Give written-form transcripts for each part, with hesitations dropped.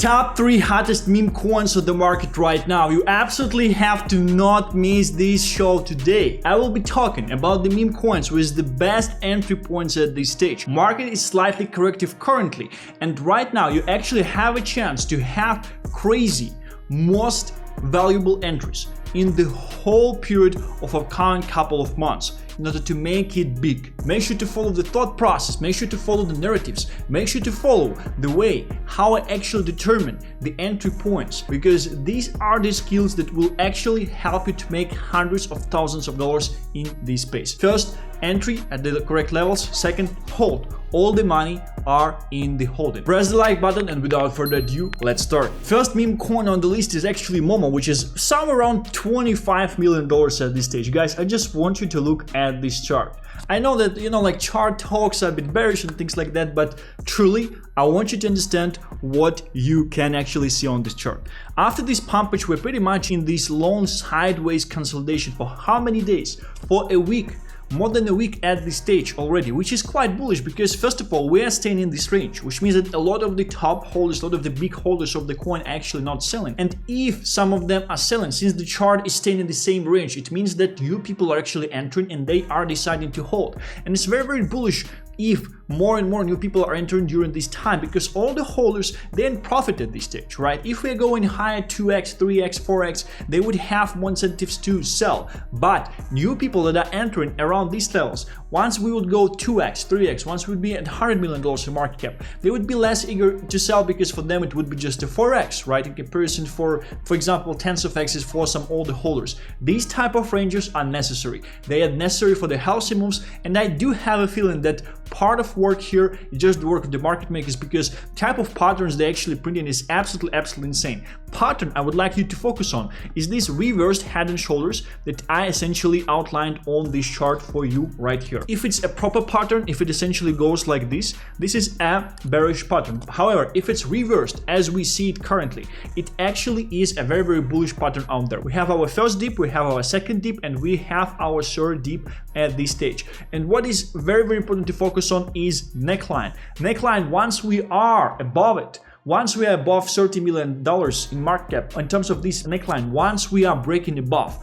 Top 3 hottest meme coins on the market right now. You absolutely have to not miss this show today. I will be talking about the meme coins with the best entry points at this stage. Market is slightly corrective currently, and right now you actually have a chance to have crazy, most valuable entries in the whole period of a current couple of months in order to make it big. Make sure to follow the thought process, make sure to follow the narratives, make sure to follow the way how I actually determine the entry points, because these are the skills that will actually help you to make hundreds of thousands of dollars in this space. First, entry at the correct levels. Second, hold. All the money are in the holding. Press the like button, and without further ado, let's start. First meme coin on the list is actually Momo, which is somewhere around $25 million at this stage. Guys, I just want you to look at this chart. I know that, like chart talks are a bit bearish and things like that, but truly, I want you to understand what you can actually see on this chart. After this pump, which we're pretty much in this long sideways consolidation for how many days? For a week. More than a week at this stage already, which is quite bullish because first of all we are staying in this range, which means that a lot of the top holders, a lot of the big holders of the coin are actually not selling. And if some of them are selling, since the chart is staying in the same range, it means that new people are actually entering and they are deciding to hold. And it's very, very bullish if more and more new people are entering during this time, because all the holders then profit at this stage, right? If we're going higher 2x, 3x, 4x, they would have more incentives to sell. But new people that are entering around these levels, once we would go 2x, 3x, once we would be at $100 million in market cap, they would be less eager to sell because for them it would be just a 4x, right? In comparison for example, tens of x's for some older holders. These type of ranges are necessary. They are necessary for the healthy moves, and I do have a feeling that part of work here is just the work of the market makers, because type of patterns they actually print in is absolutely insane. Pattern I would like you to focus on is these reversed head and shoulders that I essentially outlined on this chart for you right here. If it's a proper pattern, if it essentially goes like this is a bearish pattern. However, if it's reversed as we see it currently, it actually is a very, very bullish pattern out there. We have our first dip, we have our second dip, and we have our third dip at this stage. And what is very, very important to focus on is neckline. Neckline, once we are above it, once we are above $30 million in market cap, in terms of this neckline, once we are breaking above,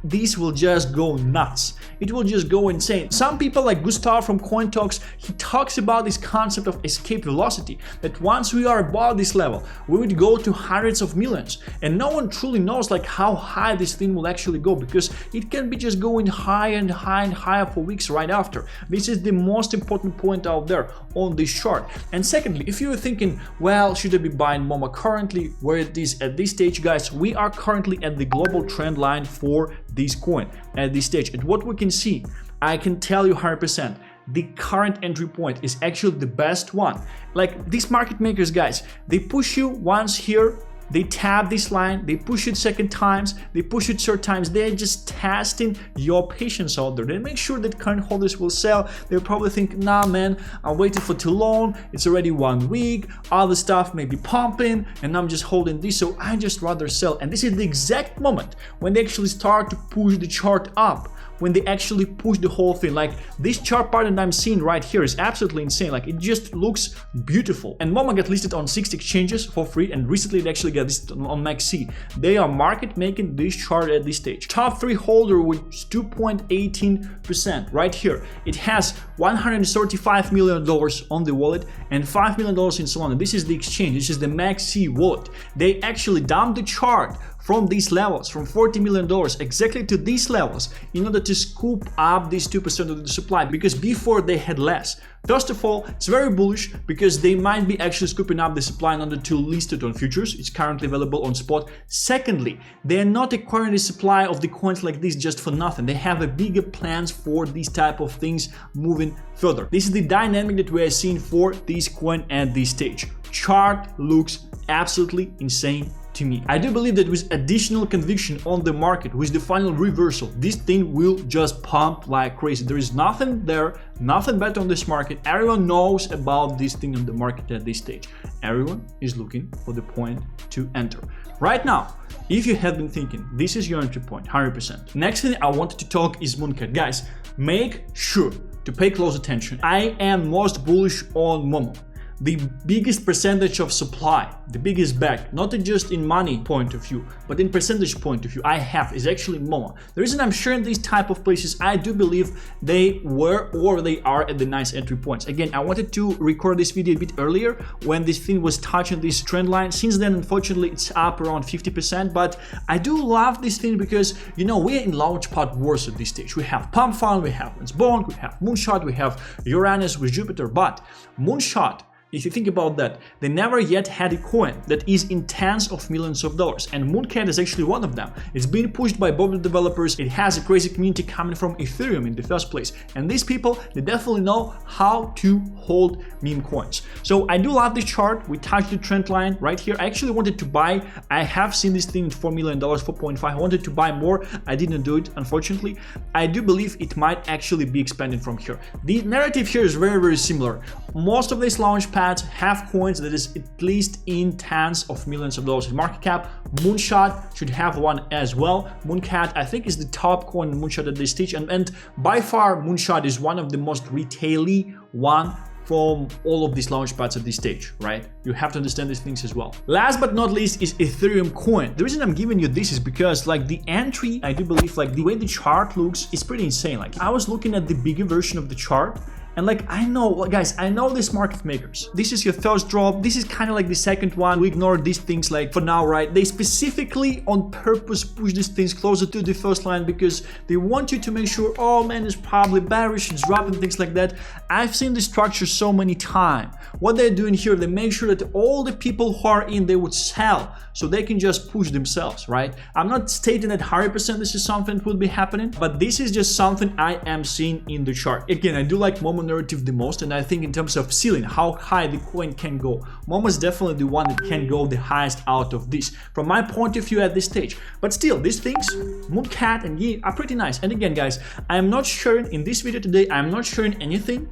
this will just go nuts. It will just go insane. Some people like Gustav from Coin Talks, he talks about this concept of escape velocity, that once we are above this level, we would go to hundreds of millions. And no one truly knows like how high this thing will actually go, because it can be just going higher and higher and higher for weeks right after. This is the most important point out there on this chart. And secondly, if you're thinking, well, should I be buying Momo currently, where it is at this stage, guys, we are currently at the global trend line for this coin at this stage. And what we can see, I can tell you 100%, the current entry point is actually the best one. Like these market makers, guys, they push you once here, they tap this line, they push it second times, they push it third times. They're just testing your patience out there. They make sure that current holders will sell. They'll probably think, nah man, I'm waiting for too long, it's already 1 week, other stuff may be pumping, and I'm just holding this, so I just rather sell. And this is the exact moment when they actually start to push the chart up, when they actually push the whole thing. Like this chart pattern I'm seeing right here is absolutely insane. Like it just looks beautiful. And Momo got listed on 6 exchanges for free, and recently it actually got listed on MaxC. They are market making this chart at this stage. Top 3 holder with 2.18% right here. It has $135 million on the wallet and $5 million in Solana. This is the exchange. This is the MaxC wallet. They actually dumped the chart from these levels, from $40 million exactly to these levels, in order to scoop up these 2% of the supply, because before they had less. First of all, it's very bullish because they might be actually scooping up the supply in order to list it on futures. It's currently available on spot. Secondly, they are not acquiring the supply of the coins like this just for nothing. They have a bigger plans for these type of things moving further. This is the dynamic that we are seeing for this coin at this stage. Chart looks absolutely insane to me. I do believe that with additional conviction on the market, with the final reversal, this thing will just pump like crazy. There is nothing there, nothing better on this market. Everyone knows about this thing on the market at this stage. Everyone is looking for the point to enter. Right now, if you have been thinking, this is your entry point, 100%. Next thing I wanted to talk is Moonshot. Guys, make sure to pay close attention. I am most bullish on Momo. the biggest percentage of supply, the biggest bag, not just in money point of view, but in percentage point of view I have is actually Momo. The reason I'm sharing these type of places, I do believe they were or they are at the nice entry points. Again, I wanted to record this video a bit earlier when this thing was touching this trend line. Since then, unfortunately, it's up around 50%, but I do love this thing because, you know, we're in launchpad wars at this stage. We have Pump Fund, we have Bond, we have Moonshot, we have Uranus with Jupiter, but Moonshot, if you think about that, they never yet had a coin that is in tens of millions of dollars, and Mooncat is actually one of them. It's being pushed by both the developers. It has a crazy community coming from Ethereum in the first place, and these people, they definitely know how to hold meme coins. So I do love this chart. We touched the trend line right here. I actually wanted to buy. I have seen this thing $4 million, 4.5. I wanted to buy more. I didn't do it, unfortunately. I do believe it might actually be expanding from here. The narrative here is very, very similar. Most of these launch pads have coins that is at least in tens of millions of dollars in market cap. Moonshot should have one as well. Mooncat, I think, is the top coin in Moonshot at this stage, and by far Moonshot is one of the most retail-y one from all of these launch pads at this stage, right? You have to understand these things as well. Last but not least is Ethereum coin. The reason I'm giving you this is because like the entry, I do believe like the way the chart looks is pretty insane. Like I was looking at the bigger version of the chart, and like, I know, guys, I know these market makers. This is your first drop. This is kind of like the second one. We ignore these things like for now, right? They specifically on purpose push these things closer to the first line because they want you to make sure, oh man, it's probably bearish, it's dropping, things like that. I've seen this structure so many times. What they're doing here, they make sure that all the people who are in, they would sell so they can just push themselves, right? I'm not stating that 100% this is something that will be happening, but this is just something I am seeing in the chart. Again, I do like Momo narrative the most, and I think in terms of ceiling, how high the coin can go, Momo is definitely the one that can go the highest out of this from my point of view at this stage. But still, these things, Mooncat and Yi, are pretty nice. And again, guys, I am not sharing in this video today, I am not sharing anything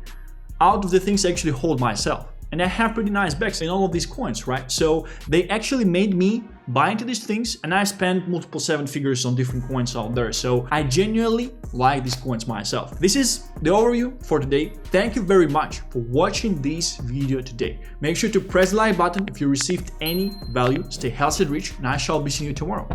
out of the things I actually hold myself. And I have pretty nice backs in all of these coins, right? So they actually made me buy into these things, and I spent multiple 7 figures on different coins out there. So I genuinely like these coins myself. This is the overview for today. Thank you very much for watching this video today. Make sure to press the like button if you received any value. Stay healthy and rich, and I shall be seeing you tomorrow.